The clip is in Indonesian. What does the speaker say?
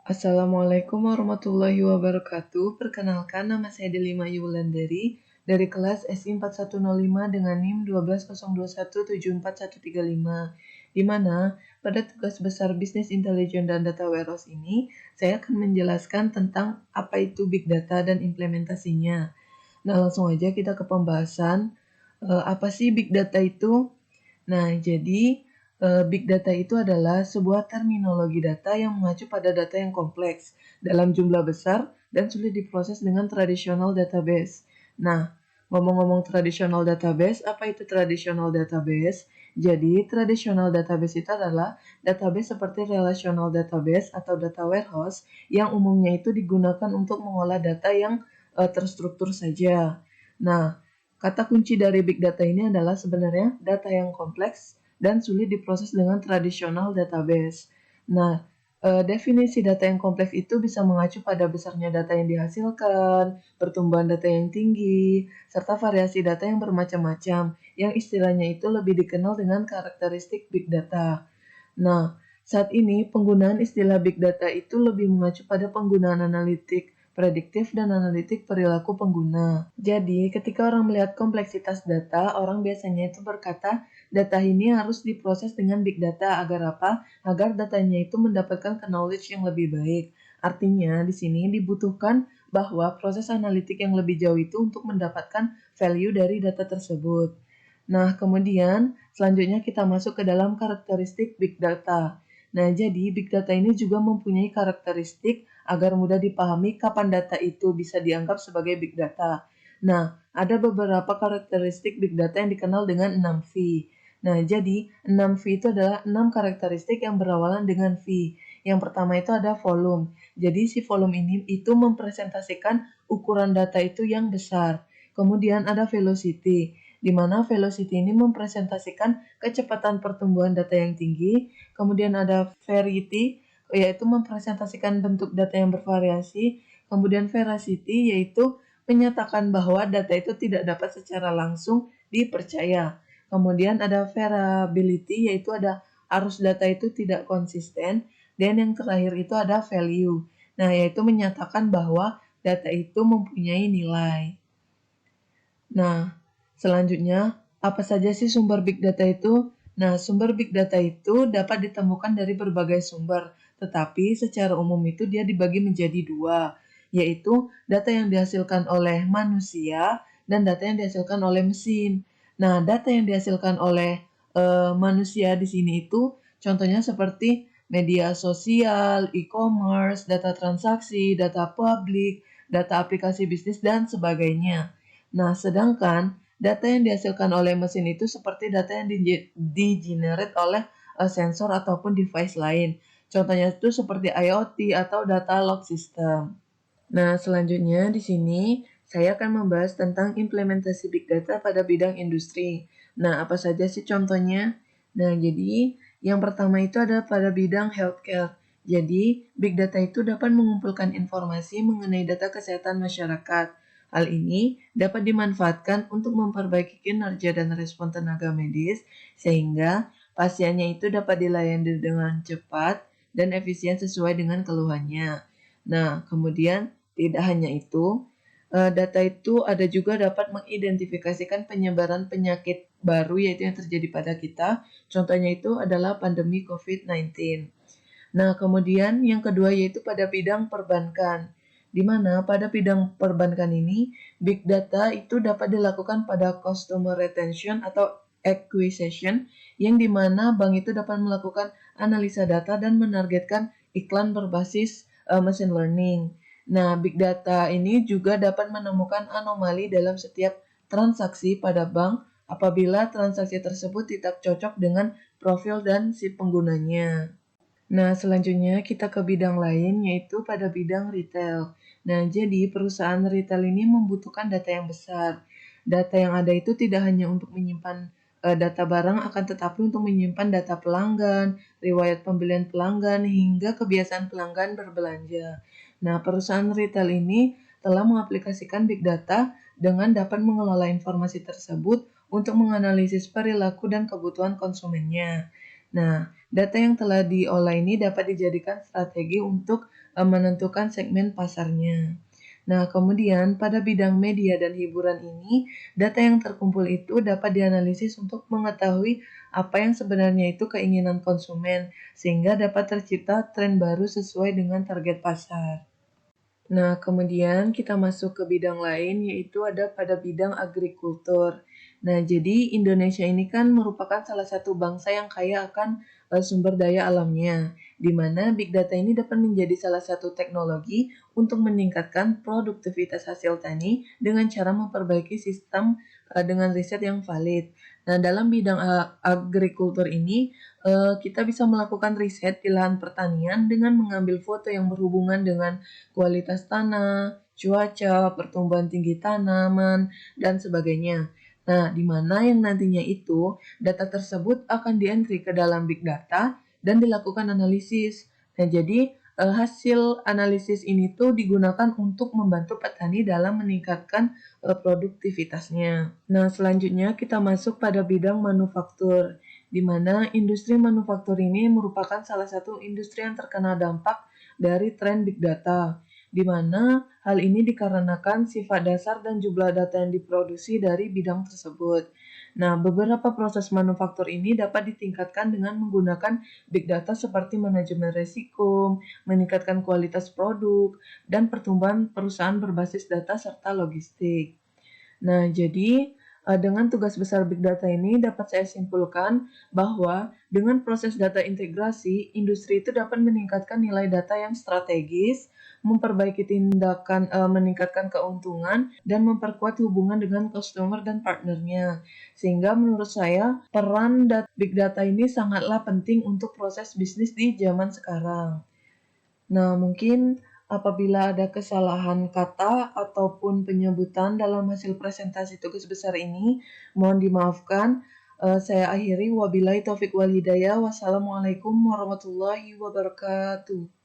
Assalamualaikum warahmatullahi wabarakatuh. Perkenalkan, nama saya Delima Yulandari dari kelas SI 4105 dengan NIM 1202174135, di mana pada tugas besar Bisnis Intelijen dan Data Warehouse ini, saya akan menjelaskan tentang apa itu Big Data dan implementasinya. Nah, langsung aja kita ke pembahasan. Apa sih Big Data itu? Nah, jadi Big Data itu adalah sebuah terminologi data yang mengacu pada data yang kompleks, dalam jumlah besar, dan sulit diproses dengan tradisional database. Nah, ngomong-ngomong tradisional database, apa itu tradisional database? Jadi, tradisional database itu adalah database seperti relational database atau data warehouse yang umumnya itu digunakan untuk mengolah data yang terstruktur saja. Nah, kata kunci dari big data ini adalah sebenarnya data yang kompleks dan sulit diproses dengan tradisional database. Nah, definisi data yang kompleks itu bisa mengacu pada besarnya data yang dihasilkan, pertumbuhan data yang tinggi, serta variasi data yang bermacam-macam, yang istilahnya itu lebih dikenal dengan karakteristik big data. Nah, saat ini penggunaan istilah big data itu lebih mengacu pada penggunaan analitik prediktif dan analitik perilaku pengguna. Jadi, ketika orang melihat kompleksitas data, orang biasanya itu berkata, data ini harus diproses dengan big data agar apa? Agar datanya itu mendapatkan knowledge yang lebih baik. Artinya, di sini dibutuhkan bahwa proses analitik yang lebih jauh itu untuk mendapatkan value dari data tersebut. Nah, kemudian selanjutnya kita masuk ke dalam karakteristik big data. Nah, jadi big data ini juga mempunyai karakteristik agar mudah dipahami kapan data itu bisa dianggap sebagai big data. Nah, ada beberapa karakteristik big data yang dikenal dengan 6V. Nah, jadi 6V itu adalah 6 karakteristik yang berawalan dengan V. Yang pertama itu ada volume. Jadi si volume ini itu mempresentasikan ukuran data itu yang besar. Kemudian ada velocity, di mana velocity ini mempresentasikan kecepatan pertumbuhan data yang tinggi. Kemudian ada variety, yaitu mempresentasikan bentuk data yang bervariasi. Kemudian veracity, yaitu menyatakan bahwa data itu tidak dapat secara langsung dipercaya. Kemudian ada variability, yaitu ada arus data itu tidak konsisten. Dan yang terakhir itu ada value. Nah, yaitu menyatakan bahwa data itu mempunyai nilai. Nah, selanjutnya, apa saja sih sumber big data itu? Nah, sumber big data itu dapat ditemukan dari berbagai sumber, tetapi secara umum itu dia dibagi menjadi dua, yaitu data yang dihasilkan oleh manusia dan data yang dihasilkan oleh mesin. Nah, data yang dihasilkan oleh manusia di sini itu contohnya seperti media sosial, e-commerce, data transaksi, data publik, data aplikasi bisnis, dan sebagainya. Nah, sedangkan data yang dihasilkan oleh mesin itu seperti data yang di-generate oleh sensor ataupun device lain. Contohnya itu seperti IoT atau data log system. Nah, selanjutnya di sini saya akan membahas tentang implementasi big data pada bidang industri. Nah, apa saja sih contohnya? Nah, jadi yang pertama itu ada pada bidang healthcare. Jadi, big data itu dapat mengumpulkan informasi mengenai data kesehatan masyarakat. Hal ini dapat dimanfaatkan untuk memperbaiki kinerja dan respon tenaga medis, sehingga pasiennya itu dapat dilayani dengan cepat dan efisien sesuai dengan keluhannya. Nah, kemudian tidak hanya itu, data itu ada juga dapat mengidentifikasikan penyebaran penyakit baru yaitu yang terjadi pada kita. Contohnya itu adalah pandemi COVID-19. Nah, kemudian yang kedua yaitu pada bidang perbankan, di mana pada bidang perbankan ini, big data itu dapat dilakukan pada customer retention atau acquisition, yang dimana bank itu dapat melakukan analisa data dan menargetkan iklan berbasis machine learning. Nah, big data ini juga dapat menemukan anomali dalam setiap transaksi pada bank apabila transaksi tersebut tidak cocok dengan profil dan si penggunanya. Nah, selanjutnya kita ke bidang lain, yaitu pada bidang retail. Nah, jadi perusahaan retail ini membutuhkan data yang besar. Data yang ada itu tidak hanya untuk menyimpan data barang, akan tetapi untuk menyimpan data pelanggan, riwayat pembelian pelanggan, hingga kebiasaan pelanggan berbelanja. Nah, perusahaan retail ini telah mengaplikasikan big data dengan dapat mengelola informasi tersebut untuk menganalisis perilaku dan kebutuhan konsumennya. Nah, Data yang telah diolah ini dapat dijadikan strategi untuk menentukan segmen pasarnya. Nah, kemudian pada bidang media dan hiburan ini, data yang terkumpul itu dapat dianalisis untuk mengetahui apa yang sebenarnya itu keinginan konsumen, sehingga dapat tercipta tren baru sesuai dengan target pasar. Nah, kemudian kita masuk ke bidang lain, yaitu ada pada bidang agrikultur. Nah, jadi Indonesia ini kan merupakan salah satu bangsa yang kaya akan sumber daya alamnya, di mana Big Data ini dapat menjadi salah satu teknologi untuk meningkatkan produktivitas hasil tani dengan cara memperbaiki sistem dengan riset yang valid. Nah, dalam bidang agrikultur ini, kita bisa melakukan riset di lahan pertanian dengan mengambil foto yang berhubungan dengan kualitas tanah, cuaca, pertumbuhan tinggi tanaman, dan sebagainya. Nah, di mana yang nantinya itu data tersebut akan dientry ke dalam big data dan dilakukan analisis. Nah, jadi hasil analisis ini tuh digunakan untuk membantu petani dalam meningkatkan produktivitasnya. Nah, selanjutnya kita masuk pada bidang manufaktur, di mana industri manufaktur ini merupakan salah satu industri yang terkena dampak dari tren big data, di mana hal ini dikarenakan sifat dasar dan jumlah data yang diproduksi dari bidang tersebut. Nah, beberapa proses manufaktur ini dapat ditingkatkan dengan menggunakan big data seperti manajemen risiko, meningkatkan kualitas produk, dan pertumbuhan perusahaan berbasis data serta logistik. Nah, jadi dengan tugas besar Big Data ini dapat saya simpulkan bahwa dengan proses data integrasi, industri itu dapat meningkatkan nilai data yang strategis, memperbaiki tindakan meningkatkan keuntungan, dan memperkuat hubungan dengan customer dan partnernya. Sehingga menurut saya, peran Big Data ini sangatlah penting untuk proses bisnis di zaman sekarang. Nah, mungkin apabila ada kesalahan kata ataupun penyebutan dalam hasil presentasi tugas besar ini, mohon dimaafkan. Saya akhiri wabillahi taufik wal hidayah. Wassalamualaikum warahmatullahi wabarakatuh.